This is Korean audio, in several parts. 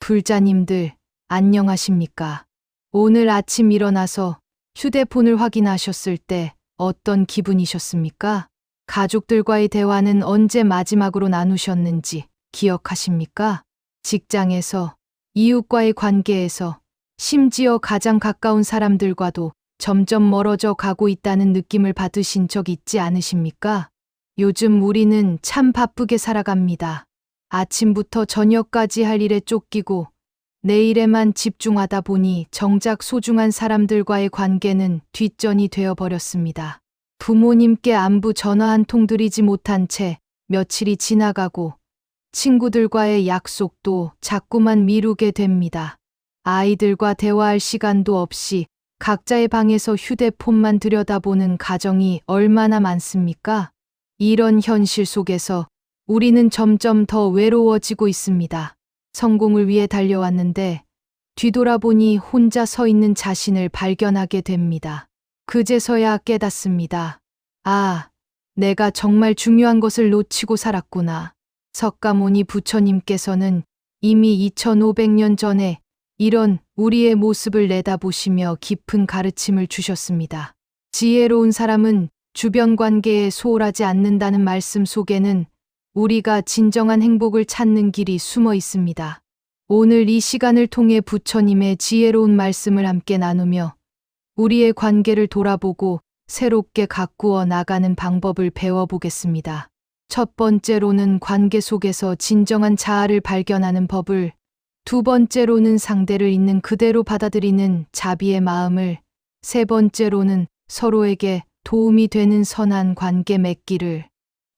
불자님들, 안녕하십니까? 오늘 아침 일어나서 휴대폰을 확인하셨을 때 어떤 기분이셨습니까? 가족들과의 대화는 언제 마지막으로 나누셨는지 기억하십니까? 직장에서, 이웃과의 관계에서, 심지어 가장 가까운 사람들과도 점점 멀어져 가고 있다는 느낌을 받으신 적 있지 않으십니까? 요즘 우리는 참 바쁘게 살아갑니다. 아침부터 저녁까지 할 일에 쫓기고 내일에만 집중하다 보니 정작 소중한 사람들과의 관계는 뒷전이 되어버렸습니다. 부모님께 안부 전화 한 통 드리지 못한 채 며칠이 지나가고 친구들과의 약속도 자꾸만 미루게 됩니다. 아이들과 대화할 시간도 없이 각자의 방에서 휴대폰만 들여다보는 가정이 얼마나 많습니까? 이런 현실 속에서 우리는 점점 더 외로워지고 있습니다. 성공을 위해 달려왔는데 뒤돌아보니 혼자 서 있는 자신을 발견하게 됩니다. 그제서야 깨닫습니다. 아, 내가 정말 중요한 것을 놓치고 살았구나. 석가모니 부처님께서는 이미 2500년 전에 이런 우리의 모습을 내다보시며 깊은 가르침을 주셨습니다. 지혜로운 사람은 주변 관계에 소홀하지 않는다는 말씀 속에는 우리가 진정한 행복을 찾는 길이 숨어 있습니다. 오늘 이 시간을 통해 부처님의 지혜로운 말씀을 함께 나누며 우리의 관계를 돌아보고 새롭게 가꾸어 나가는 방법을 배워보겠습니다. 첫 번째로는 관계 속에서 진정한 자아를 발견하는 법을, 두 번째로는 상대를 있는 그대로 받아들이는 자비의 마음을, 세 번째로는 서로에게 도움이 되는 선한 관계 맺기를,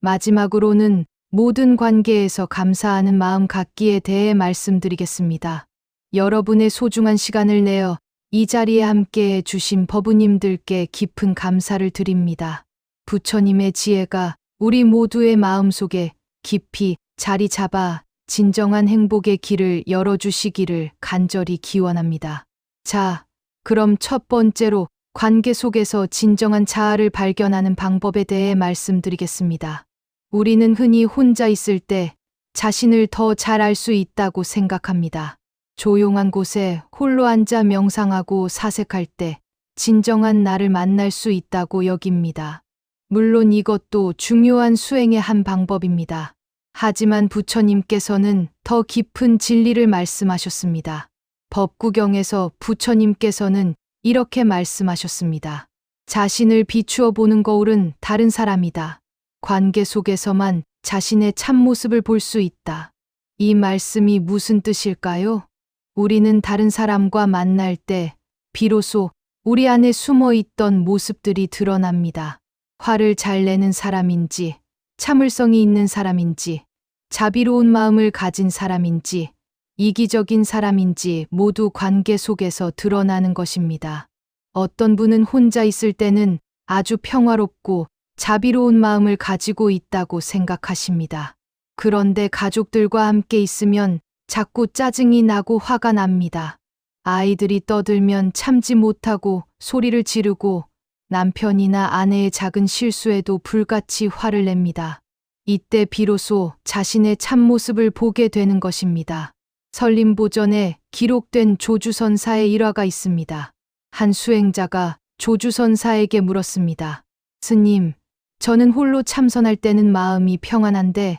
마지막으로는 모든 관계에서 감사하는 마음 갖기에 대해 말씀드리겠습니다. 여러분의 소중한 시간을 내어 이 자리에 함께해 주신 법우님들께 깊은 감사를 드립니다. 부처님의 지혜가 우리 모두의 마음속에 깊이 자리 잡아 진정한 행복의 길을 열어주시기를 간절히 기원합니다. 자, 그럼 첫 번째로 관계 속에서 진정한 자아를 발견하는 방법에 대해 말씀드리겠습니다. 우리는 흔히 혼자 있을 때 자신을 더 잘 알 수 있다고 생각합니다. 조용한 곳에 홀로 앉아 명상하고 사색할 때 진정한 나를 만날 수 있다고 여깁니다. 물론 이것도 중요한 수행의 한 방법입니다. 하지만 부처님께서는 더 깊은 진리를 말씀하셨습니다. 법구경에서 부처님께서는 이렇게 말씀하셨습니다. 자신을 비추어 보는 거울은 다른 사람이다. 관계 속에서만 자신의 참모습을 볼 수 있다. 이 말씀이 무슨 뜻일까요? 우리는 다른 사람과 만날 때 비로소 우리 안에 숨어 있던 모습들이 드러납니다. 화를 잘 내는 사람인지, 참을성이 있는 사람인지, 자비로운 마음을 가진 사람인지, 이기적인 사람인지 모두 관계 속에서 드러나는 것입니다. 어떤 분은 혼자 있을 때는 아주 평화롭고 자비로운 마음을 가지고 있다고 생각하십니다. 그런데 가족들과 함께 있으면 자꾸 짜증이 나고 화가 납니다. 아이들이 떠들면 참지 못하고 소리를 지르고 남편이나 아내의 작은 실수에도 불같이 화를 냅니다. 이때 비로소 자신의 참모습을 보게 되는 것입니다. 설림보전에 기록된 조주선사의 일화가 있습니다. 한 수행자가 조주선사에게 물었습니다. 스님, 저는 홀로 참선할 때는 마음이 평안한데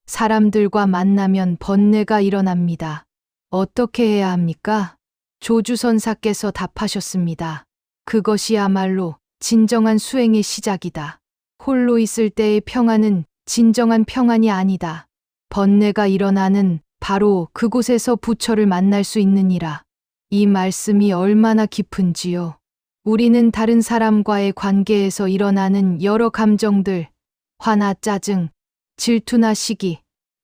사람들과 만나면 번뇌가 일어납니다. 어떻게 해야 합니까? 조주선사께서 답하셨습니다. 그것이야말로 진정한 수행의 시작이다. 홀로 있을 때의 평안은 진정한 평안이 아니다. 번뇌가 일어나는 바로 그곳에서 부처를 만날 수 있느니라. 이 말씀이 얼마나 깊은지요. 우리는 다른 사람과의 관계에서 일어나는 여러 감정들, 화나 짜증, 질투나 시기,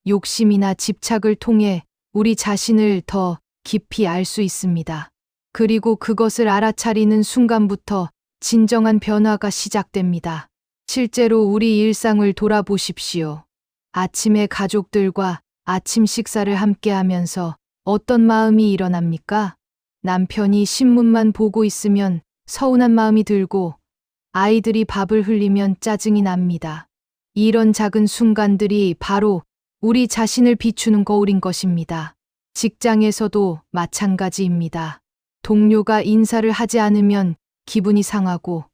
욕심이나 집착을 통해 우리 자신을 더 깊이 알 수 있습니다. 그리고 그것을 알아차리는 순간부터 진정한 변화가 시작됩니다. 실제로 우리 일상을 돌아보십시오. 아침에 가족들과 아침 식사를 함께 하면서 어떤 마음이 일어납니까? 남편이 신문만 보고 있으면 서운한 마음이 들고 아이들이 밥을 흘리면 짜증이 납니다. 이런 작은 순간들이 바로 우리 자신을 비추는 거울인 것입니다. 직장에서도 마찬가지입니다. 동료가 인사를 하지 않으면 기분이 상하고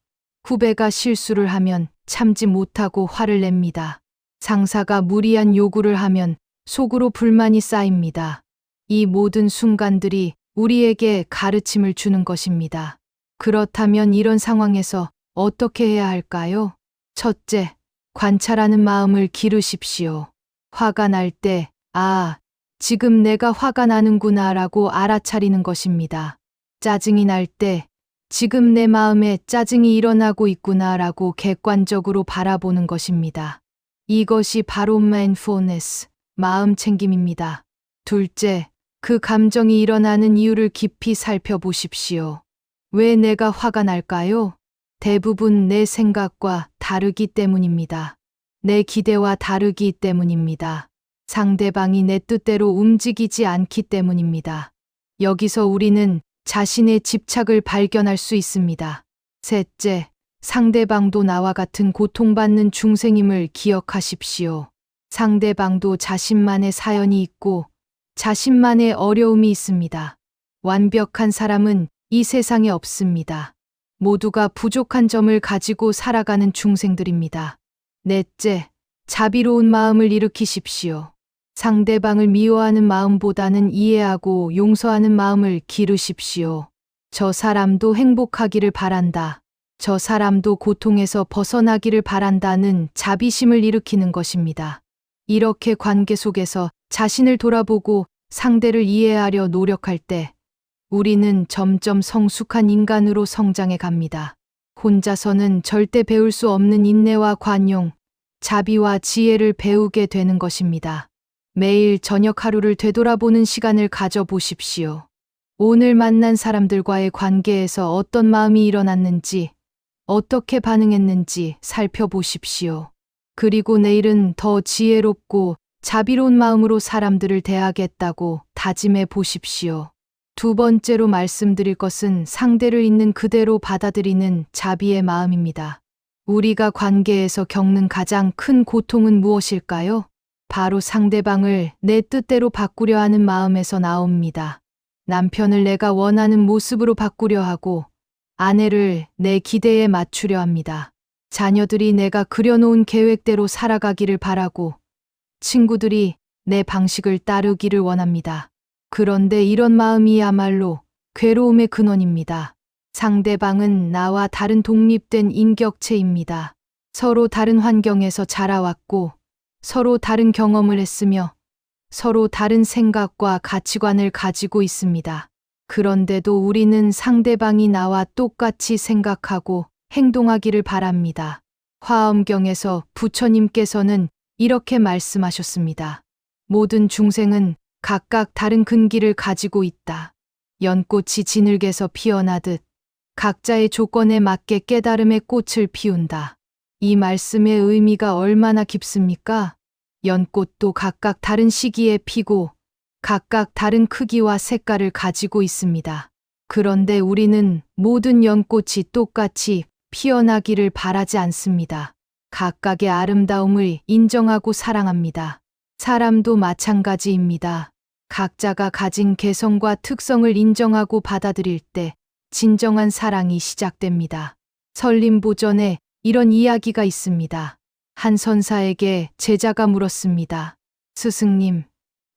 후배가 실수를 하면 참지 못하고 화를 냅니다. 상사가 무리한 요구를 하면 속으로 불만이 쌓입니다. 이 모든 순간들이 우리에게 가르침을 주는 것입니다. 그렇다면 이런 상황에서 어떻게 해야 할까요? 첫째, 관찰하는 마음을 기르십시오. 화가 날 때, 지금 내가 화가 나는구나 라고 알아차리는 것입니다. 짜증이 날 때, 지금 내 마음에 짜증이 일어나고 있구나 라고 객관적으로 바라보는 것입니다. 이것이 바로 mindfulness, 마음 챙김입니다. 둘째, 그 감정이 일어나는 이유를 깊이 살펴보십시오. 왜 내가 화가 날까요? 대부분 내 생각과 다르기 때문입니다. 내 기대와 다르기 때문입니다. 상대방이 내 뜻대로 움직이지 않기 때문입니다. 여기서 우리는 자신의 집착을 발견할 수 있습니다. 셋째, 상대방도 나와 같은 고통받는 중생임을 기억하십시오. 상대방도 자신만의 사연이 있고 자신만의 어려움이 있습니다. 완벽한 사람은 이 세상에 없습니다. 모두가 부족한 점을 가지고 살아가는 중생들입니다. 넷째, 자비로운 마음을 일으키십시오. 상대방을 미워하는 마음보다는 이해하고 용서하는 마음을 기르십시오. 저 사람도 행복하기를 바란다. 저 사람도 고통에서 벗어나기를 바란다는 자비심을 일으키는 것입니다. 이렇게 관계 속에서 자신을 돌아보고 상대를 이해하려 노력할 때 우리는 점점 성숙한 인간으로 성장해 갑니다. 혼자서는 절대 배울 수 없는 인내와 관용, 자비와 지혜를 배우게 되는 것입니다. 매일 저녁 하루를 되돌아보는 시간을 가져보십시오. 오늘 만난 사람들과의 관계에서 어떤 마음이 일어났는지, 어떻게 반응했는지 살펴보십시오. 그리고 내일은 더 지혜롭고 자비로운 마음으로 사람들을 대하겠다고 다짐해 보십시오. 두 번째로 말씀드릴 것은 상대를 있는 그대로 받아들이는 자비의 마음입니다. 우리가 관계에서 겪는 가장 큰 고통은 무엇일까요? 바로 상대방을 내 뜻대로 바꾸려 하는 마음에서 나옵니다. 남편을 내가 원하는 모습으로 바꾸려 하고 아내를 내 기대에 맞추려 합니다. 자녀들이 내가 그려놓은 계획대로 살아가기를 바라고 친구들이 내 방식을 따르기를 원합니다. 그런데 이런 마음이야말로 괴로움의 근원입니다. 상대방은 나와 다른 독립된 인격체입니다. 서로 다른 환경에서 자라왔고 서로 다른 경험을 했으며 서로 다른 생각과 가치관을 가지고 있습니다. 그런데도 우리는 상대방이 나와 똑같이 생각하고 행동하기를 바랍니다. 화엄경에서 부처님께서는 이렇게 말씀하셨습니다. 모든 중생은 각각 다른 근기를 가지고 있다. 연꽃이 진흙에서 피어나듯 각자의 조건에 맞게 깨달음의 꽃을 피운다. 이 말씀의 의미가 얼마나 깊습니까? 연꽃도 각각 다른 시기에 피고 각각 다른 크기와 색깔을 가지고 있습니다. 그런데 우리는 모든 연꽃이 똑같이 피어나기를 바라지 않습니다. 각각의 아름다움을 인정하고 사랑합니다. 사람도 마찬가지입니다. 각자가 가진 개성과 특성을 인정하고 받아들일 때 진정한 사랑이 시작됩니다. 설림보전에 이런 이야기가 있습니다. 한 선사에게 제자가 물었습니다. 스승님,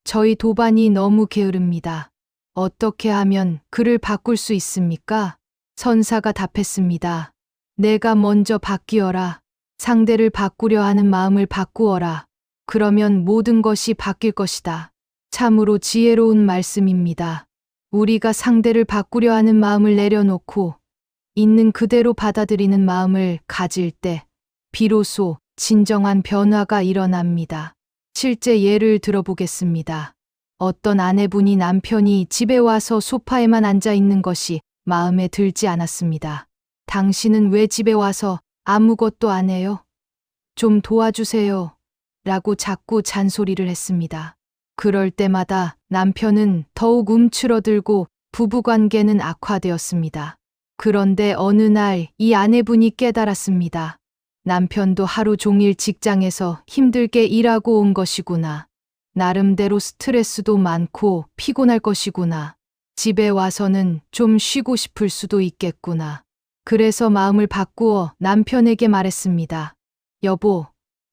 저희 도반이 너무 게으릅니다. 어떻게 하면 그를 바꿀 수 있습니까? 선사가 답했습니다. 내가 먼저 바뀌어라. 상대를 바꾸려 하는 마음을 바꾸어라. 그러면 모든 것이 바뀔 것이다. 참으로 지혜로운 말씀입니다. 우리가 상대를 바꾸려 하는 마음을 내려놓고 있는 그대로 받아들이는 마음을 가질 때 비로소 진정한 변화가 일어납니다. 실제 예를 들어보겠습니다. 어떤 아내분이 남편이 집에 와서 소파에만 앉아 있는 것이 마음에 들지 않았습니다. 당신은 왜 집에 와서 아무것도 안 해요? 좀 도와주세요. 라고 자꾸 잔소리를 했습니다. 그럴 때마다 남편은 더욱 움츠러들고 부부관계는 악화되었습니다. 그런데 어느 날 이 아내분이 깨달았습니다. 남편도 하루 종일 직장에서 힘들게 일하고 온 것이구나. 나름대로 스트레스도 많고 피곤할 것이구나. 집에 와서는 좀 쉬고 싶을 수도 있겠구나. 그래서 마음을 바꾸어 남편에게 말했습니다. 여보,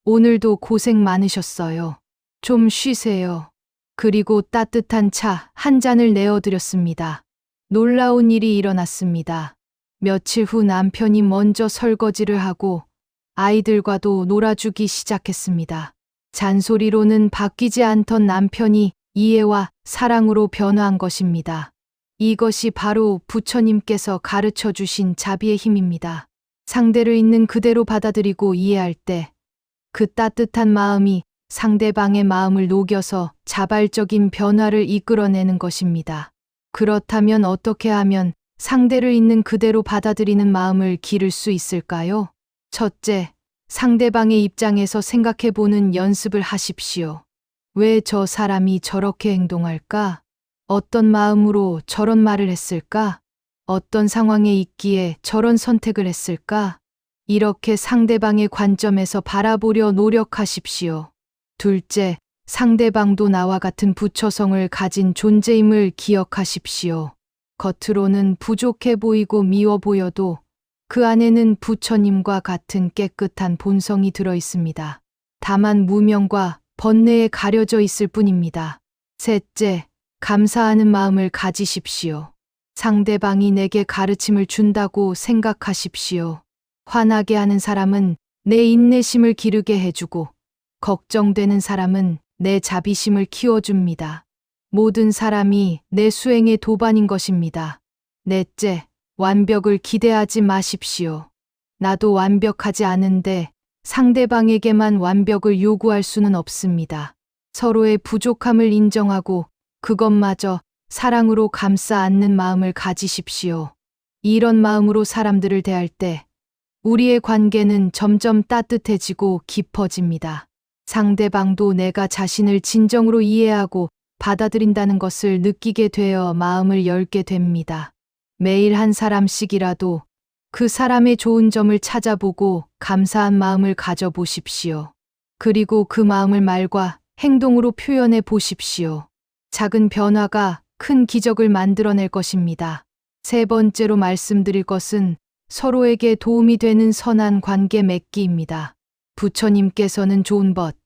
오늘도 고생 많으셨어요. 좀 쉬세요. 그리고 따뜻한 차 한 잔을 내어드렸습니다. 놀라운 일이 일어났습니다. 며칠 후 남편이 먼저 설거지를 하고 아이들과도 놀아주기 시작했습니다. 잔소리로는 바뀌지 않던 남편이 이해와 사랑으로 변화한 것입니다. 이것이 바로 부처님께서 가르쳐 주신 자비의 힘입니다. 상대를 있는 그대로 받아들이고 이해할 때 그 따뜻한 마음이 상대방의 마음을 녹여서 자발적인 변화를 이끌어내는 것입니다. 그렇다면 어떻게 하면 상대를 있는 그대로 받아들이는 마음을 기를 수 있을까요? 첫째, 상대방의 입장에서 생각해 보는 연습을 하십시오. 왜 저 사람이 저렇게 행동할까? 어떤 마음으로 저런 말을 했을까? 어떤 상황에 있기에 저런 선택을 했을까? 이렇게 상대방의 관점에서 바라보려 노력하십시오. 둘째, 상대방도 나와 같은 부처성을 가진 존재임을 기억하십시오. 겉으로는 부족해 보이고 미워 보여도 그 안에는 부처님과 같은 깨끗한 본성이 들어 있습니다. 다만 무명과 번뇌에 가려져 있을 뿐입니다. 셋째, 감사하는 마음을 가지십시오. 상대방이 내게 가르침을 준다고 생각하십시오. 화나게 하는 사람은 내 인내심을 기르게 해주고 걱정되는 사람은 내 자비심을 키워줍니다. 모든 사람이 내 수행의 도반인 것입니다. 넷째, 완벽을 기대하지 마십시오. 나도 완벽하지 않은데 상대방에게만 완벽을 요구할 수는 없습니다. 서로의 부족함을 인정하고 그것마저 사랑으로 감싸 안는 마음을 가지십시오. 이런 마음으로 사람들을 대할 때 우리의 관계는 점점 따뜻해지고 깊어집니다. 상대방도 내가 자신을 진정으로 이해하고 받아들인다는 것을 느끼게 되어 마음을 열게 됩니다. 매일 한 사람씩이라도 그 사람의 좋은 점을 찾아보고 감사한 마음을 가져보십시오. 그리고 그 마음을 말과 행동으로 표현해 보십시오. 작은 변화가 큰 기적을 만들어낼 것입니다. 세 번째로 말씀드릴 것은 서로에게 도움이 되는 선한 관계 맺기입니다. 부처님께서는 좋은 벗,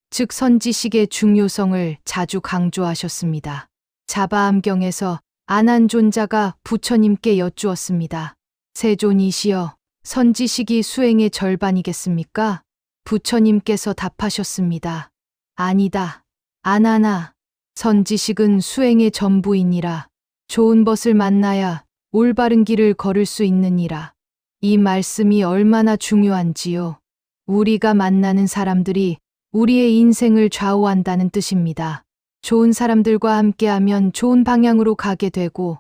즉 선지식의 중요성을 자주 강조하셨습니다. 자바암경에서 아난존자가 부처님께 여쭈었습니다. 세존이시여, 선지식이 수행의 절반이겠습니까? 부처님께서 답하셨습니다. 아니다. 아나나. 선지식은 수행의 전부이니라. 좋은 벗을 만나야 올바른 길을 걸을 수 있느니라. 이 말씀이 얼마나 중요한지요. 우리가 만나는 사람들이 우리의 인생을 좌우한다는 뜻입니다. 좋은 사람들과 함께하면 좋은 방향으로 가게 되고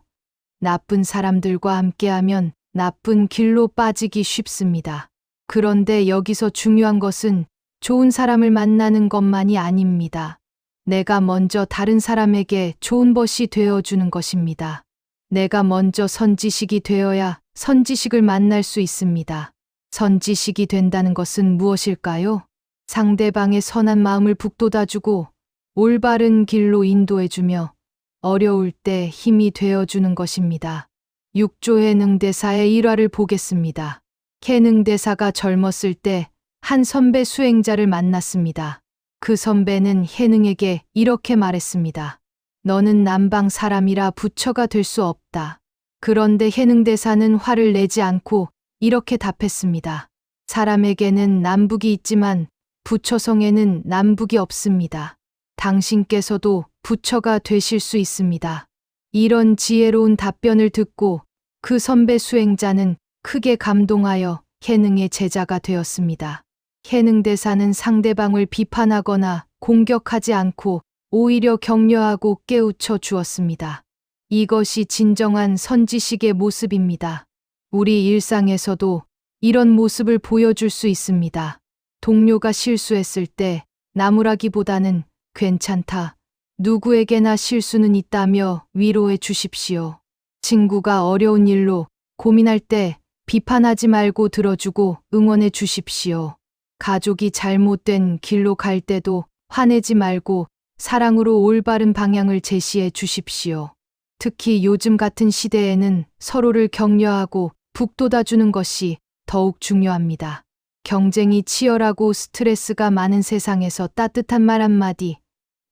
나쁜 사람들과 함께하면 나쁜 길로 빠지기 쉽습니다. 그런데 여기서 중요한 것은 좋은 사람을 만나는 것만이 아닙니다. 내가 먼저 다른 사람에게 좋은 벗이 되어주는 것입니다. 내가 먼저 선지식이 되어야 선지식을 만날 수 있습니다. 선지식이 된다는 것은 무엇일까요? 상대방의 선한 마음을 북돋아주고 올바른 길로 인도해주며 어려울 때 힘이 되어주는 것입니다. 6조 해능대사의 일화를 보겠습니다. 해능대사가 젊었을 때 한 선배 수행자를 만났습니다. 그 선배는 해능에게 이렇게 말했습니다. 너는 남방 사람이라 부처가 될 수 없다. 그런데 해능대사는 화를 내지 않고 이렇게 답했습니다. 사람에게는 남북이 있지만 부처성에는 남북이 없습니다. 당신께서도 부처가 되실 수 있습니다. 이런 지혜로운 답변을 듣고 그 선배 수행자는 크게 감동하여 해능의 제자가 되었습니다. 해능대사는 상대방을 비판하거나 공격하지 않고 오히려 격려하고 깨우쳐 주었습니다. 이것이 진정한 선지식의 모습입니다. 우리 일상에서도 이런 모습을 보여줄 수 있습니다. 동료가 실수했을 때 나무라기보다는 괜찮다. 누구에게나 실수는 있다며 위로해 주십시오. 친구가 어려운 일로 고민할 때 비판하지 말고 들어주고 응원해 주십시오. 가족이 잘못된 길로 갈 때도 화내지 말고 사랑으로 올바른 방향을 제시해 주십시오. 특히 요즘 같은 시대에는 서로를 격려하고 북돋아주는 것이 더욱 중요합니다. 경쟁이 치열하고 스트레스가 많은 세상에서 따뜻한 말 한마디,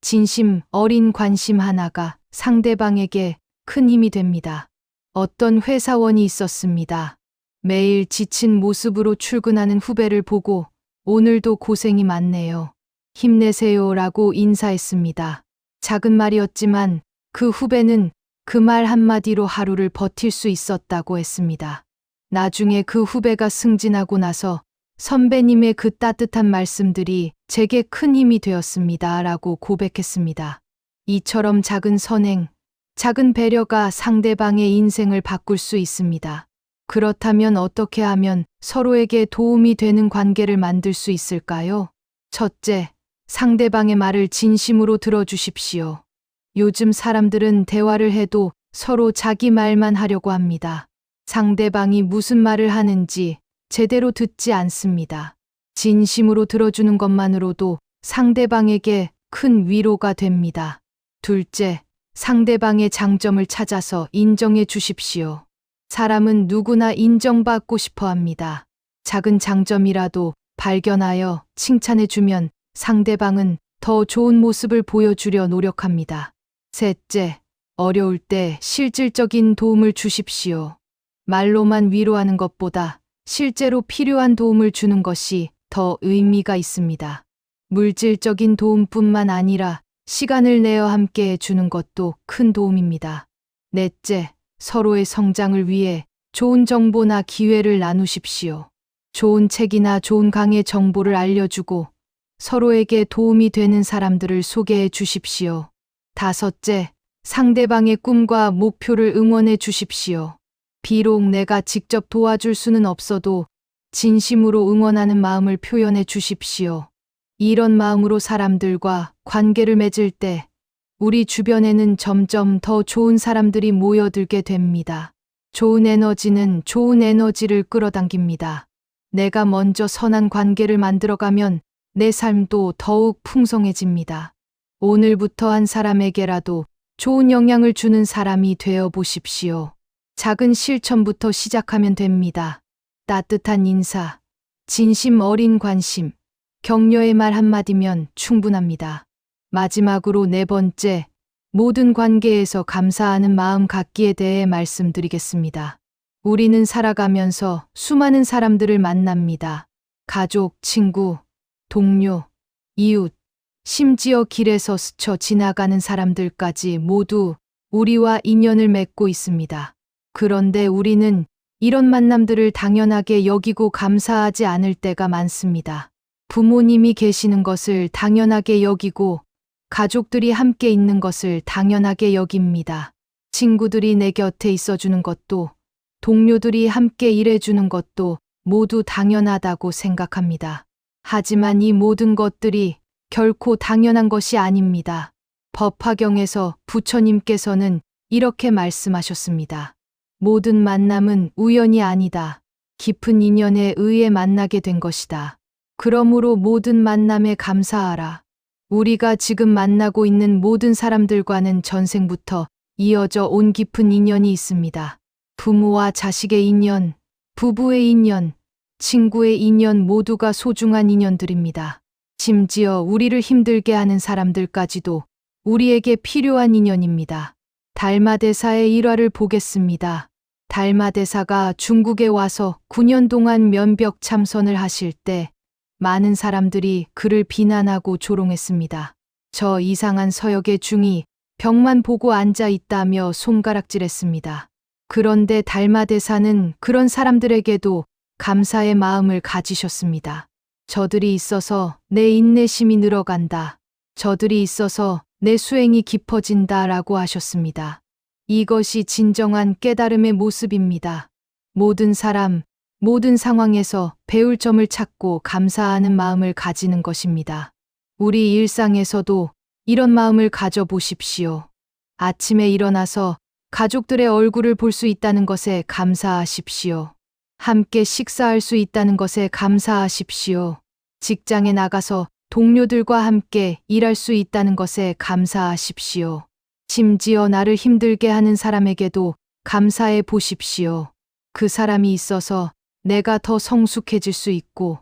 진심 어린 관심 하나가 상대방에게 큰 힘이 됩니다. 어떤 회사원이 있었습니다. 매일 지친 모습으로 출근하는 후배를 보고 오늘도 고생이 많네요. 힘내세요라고 인사했습니다. 작은 말이었지만 그 후배는 그 말 한마디로 하루를 버틸 수 있었다고 했습니다. 나중에 그 후배가 승진하고 나서 선배님의 그 따뜻한 말씀들이 제게 큰 힘이 되었습니다. 라고 고백했습니다. 이처럼 작은 선행, 작은 배려가 상대방의 인생을 바꿀 수 있습니다. 그렇다면 어떻게 하면 서로에게 도움이 되는 관계를 만들 수 있을까요? 첫째, 상대방의 말을 진심으로 들어주십시오. 요즘 사람들은 대화를 해도 서로 자기 말만 하려고 합니다. 상대방이 무슨 말을 하는지 제대로 듣지 않습니다. 진심으로 들어주는 것만으로도 상대방에게 큰 위로가 됩니다. 둘째, 상대방의 장점을 찾아서 인정해 주십시오. 사람은 누구나 인정받고 싶어 합니다. 작은 장점이라도 발견하여 칭찬해 주면 상대방은 더 좋은 모습을 보여주려 노력합니다. 셋째, 어려울 때 실질적인 도움을 주십시오. 말로만 위로하는 것보다 실제로 필요한 도움을 주는 것이 더 의미가 있습니다. 물질적인 도움뿐만 아니라 시간을 내어 함께 해주는 것도 큰 도움입니다. 넷째, 서로의 성장을 위해 좋은 정보나 기회를 나누십시오. 좋은 책이나 좋은 강의 정보를 알려주고 서로에게 도움이 되는 사람들을 소개해 주십시오. 다섯째, 상대방의 꿈과 목표를 응원해 주십시오. 비록 내가 직접 도와줄 수는 없어도 진심으로 응원하는 마음을 표현해 주십시오. 이런 마음으로 사람들과 관계를 맺을 때 우리 주변에는 점점 더 좋은 사람들이 모여들게 됩니다. 좋은 에너지는 좋은 에너지를 끌어당깁니다. 내가 먼저 선한 관계를 만들어가면 내 삶도 더욱 풍성해집니다. 오늘부터 한 사람에게라도 좋은 영향을 주는 사람이 되어 보십시오. 작은 실천부터 시작하면 됩니다. 따뜻한 인사, 진심 어린 관심, 격려의 말 한마디면 충분합니다. 마지막으로 네 번째, 모든 관계에서 감사하는 마음 갖기에 대해 말씀드리겠습니다. 우리는 살아가면서 수많은 사람들을 만납니다. 가족, 친구, 동료, 이웃, 심지어 길에서 스쳐 지나가는 사람들까지 모두 우리와 인연을 맺고 있습니다. 그런데 우리는 이런 만남들을 당연하게 여기고 감사하지 않을 때가 많습니다. 부모님이 계시는 것을 당연하게 여기고 가족들이 함께 있는 것을 당연하게 여깁니다. 친구들이 내 곁에 있어주는 것도 동료들이 함께 일해주는 것도 모두 당연하다고 생각합니다. 하지만 이 모든 것들이 결코 당연한 것이 아닙니다. 법화경에서 부처님께서는 이렇게 말씀하셨습니다. 모든 만남은 우연이 아니다. 깊은 인연에 의해 만나게 된 것이다. 그러므로 모든 만남에 감사하라. 우리가 지금 만나고 있는 모든 사람들과는 전생부터 이어져 온 깊은 인연이 있습니다. 부모와 자식의 인연, 부부의 인연, 친구의 인연 모두가 소중한 인연들입니다. 심지어 우리를 힘들게 하는 사람들까지도 우리에게 필요한 인연입니다. 달마대사의 일화를 보겠습니다. 달마대사가 중국에 와서 9년 동안 면벽 참선을 하실 때 많은 사람들이 그를 비난하고 조롱했습니다. 저 이상한 서역의 중이 벽만 보고 앉아 있다며 손가락질했습니다. 그런데 달마대사는 그런 사람들에게도 감사의 마음을 가지셨습니다. 저들이 있어서 내 인내심이 늘어간다. 저들이 있어서 내 수행이 깊어진다 라고 하셨습니다. 이것이 진정한 깨달음의 모습입니다. 모든 사람, 모든 상황에서 배울 점을 찾고 감사하는 마음을 가지는 것입니다. 우리 일상에서도 이런 마음을 가져보십시오. 아침에 일어나서 가족들의 얼굴을 볼 수 있다는 것에 감사하십시오. 함께 식사할 수 있다는 것에 감사하십시오. 직장에 나가서 동료들과 함께 일할 수 있다는 것에 감사하십시오. 심지어 나를 힘들게 하는 사람에게도 감사해 보십시오. 그 사람이 있어서 내가 더 성숙해질 수 있고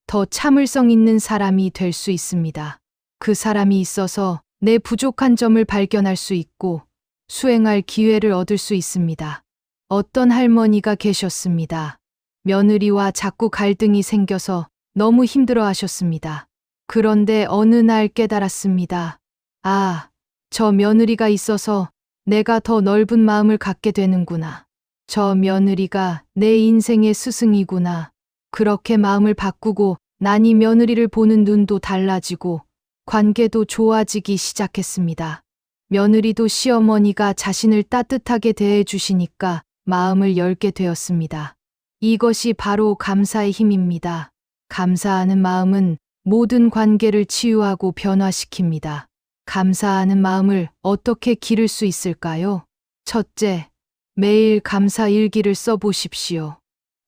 더 참을성 있는 사람이 될 수 있습니다. 그 사람이 있어서 내 부족한 점을 발견할 수 있고 수행할 기회를 얻을 수 있습니다. 어떤 할머니가 계셨습니다. 며느리와 자꾸 갈등이 생겨서 너무 힘들어 하셨습니다. 그런데 어느 날 깨달았습니다. 아, 저 며느리가 있어서 내가 더 넓은 마음을 갖게 되는구나. 저 며느리가 내 인생의 스승이구나. 그렇게 마음을 바꾸고 나니 며느리를 보는 눈도 달라지고 관계도 좋아지기 시작했습니다. 며느리도 시어머니가 자신을 따뜻하게 대해 주시니까 마음을 열게 되었습니다. 이것이 바로 감사의 힘입니다. 감사하는 마음은 모든 관계를 치유하고 변화시킵니다. 감사하는 마음을 어떻게 기를 수 있을까요? 첫째, 매일 감사 일기를 써보십시오.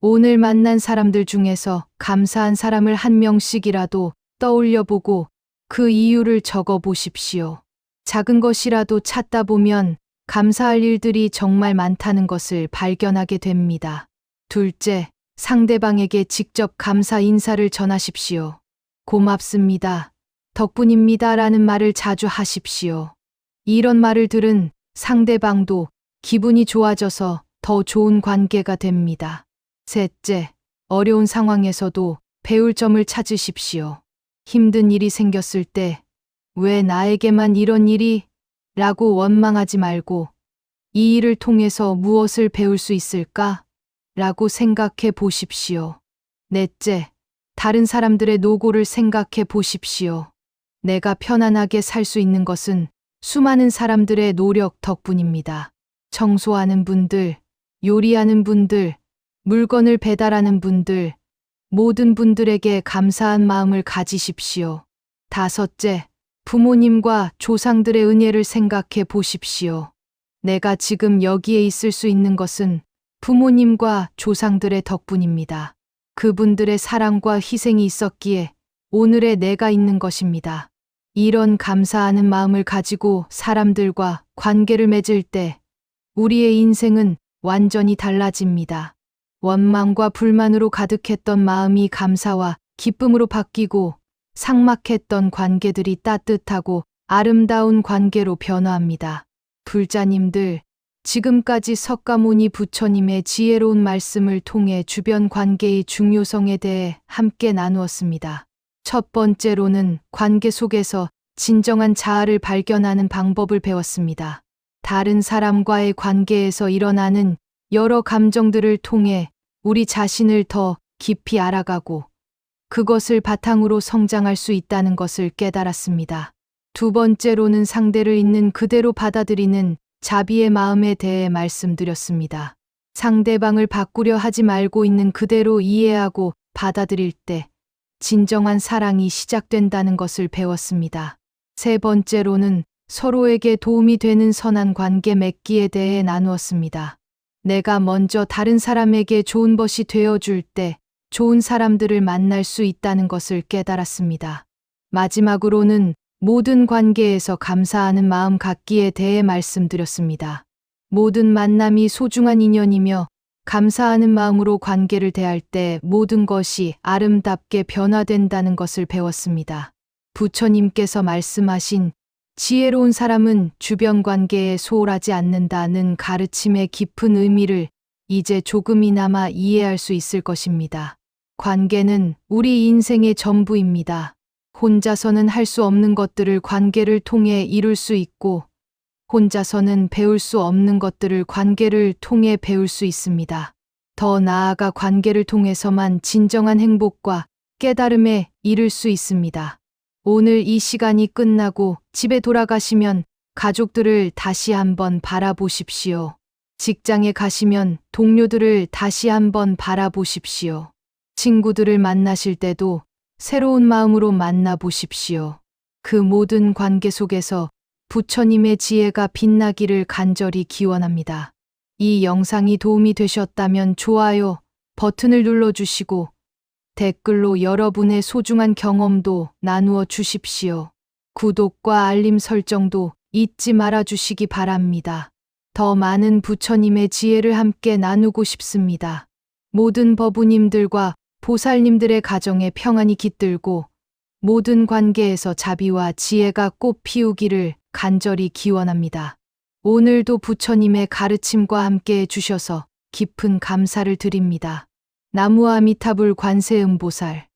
오늘 만난 사람들 중에서 감사한 사람을 한 명씩이라도 떠올려 보고 그 이유를 적어 보십시오. 작은 것이라도 찾다 보면 감사할 일들이 정말 많다는 것을 발견하게 됩니다. 둘째, 상대방에게 직접 감사 인사를 전하십시오. 고맙습니다. 덕분입니다. 라는 말을 자주 하십시오. 이런 말을 들은 상대방도 기분이 좋아져서 더 좋은 관계가 됩니다. 셋째, 어려운 상황에서도 배울 점을 찾으십시오. 힘든 일이 생겼을 때, 왜 나에게만 이런 일이? 라고 원망하지 말고, 이 일을 통해서 무엇을 배울 수 있을까? 라고 생각해 보십시오. 넷째, 다른 사람들의 노고를 생각해 보십시오. 내가 편안하게 살 수 있는 것은 수많은 사람들의 노력 덕분입니다. 청소하는 분들, 요리하는 분들, 물건을 배달하는 분들, 모든 분들에게 감사한 마음을 가지십시오. 다섯째, 부모님과 조상들의 은혜를 생각해 보십시오. 내가 지금 여기에 있을 수 있는 것은 부모님과 조상들의 덕분입니다. 그분들의 사랑과 희생이 있었기에 오늘의 내가 있는 것입니다. 이런 감사하는 마음을 가지고 사람들과 관계를 맺을 때 우리의 인생은 완전히 달라집니다. 원망과 불만으로 가득했던 마음이 감사와 기쁨으로 바뀌고 삭막했던 관계들이 따뜻하고 아름다운 관계로 변화합니다. 불자님들, 지금까지 석가모니 부처님의 지혜로운 말씀을 통해 주변 관계의 중요성에 대해 함께 나누었습니다. 첫 번째로는 관계 속에서 진정한 자아를 발견하는 방법을 배웠습니다. 다른 사람과의 관계에서 일어나는 여러 감정들을 통해 우리 자신을 더 깊이 알아가고 그것을 바탕으로 성장할 수 있다는 것을 깨달았습니다. 두 번째로는 상대를 있는 그대로 받아들이는 자비의 마음에 대해 말씀드렸습니다. 상대방을 바꾸려 하지 말고 있는 그대로 이해하고 받아들일 때 진정한 사랑이 시작된다는 것을 배웠습니다. 세 번째로는 서로에게 도움이 되는 선한 관계 맺기에 대해 나누었습니다. 내가 먼저 다른 사람에게 좋은 것이 되어줄 때 좋은 사람들을 만날 수 있다는 것을 깨달았습니다. 마지막으로는 모든 관계에서 감사하는 마음 갖기에 대해 말씀드렸습니다. 모든 만남이 소중한 인연이며 감사하는 마음으로 관계를 대할 때 모든 것이 아름답게 변화된다는 것을 배웠습니다. 부처님께서 말씀하신 지혜로운 사람은 주변 관계에 소홀하지 않는다는 가르침의 깊은 의미를 이제 조금이나마 이해할 수 있을 것입니다. 관계는 우리 인생의 전부입니다. 혼자서는 할 수 없는 것들을 관계를 통해 이룰 수 있고, 혼자서는 배울 수 없는 것들을 관계를 통해 배울 수 있습니다. 더 나아가 관계를 통해서만 진정한 행복과 깨달음에 이를 수 있습니다. 오늘 이 시간이 끝나고 집에 돌아가시면 가족들을 다시 한번 바라보십시오. 직장에 가시면 동료들을 다시 한번 바라보십시오. 친구들을 만나실 때도 새로운 마음으로 만나보십시오. 그 모든 관계 속에서 부처님의 지혜가 빛나기를 간절히 기원합니다. 이 영상이 도움이 되셨다면 좋아요 버튼을 눌러주시고 댓글로 여러분의 소중한 경험도 나누어 주십시오. 구독과 알림 설정도 잊지 말아 주시기 바랍니다. 더 많은 부처님의 지혜를 함께 나누고 싶습니다. 모든 법우님들과 보살님들의 가정에 평안이 깃들고 모든 관계에서 자비와 지혜가 꽃 피우기를 간절히 기원합니다. 오늘도 부처님의 가르침과 함께 해주셔서 깊은 감사를 드립니다. 나무아미타불 관세음보살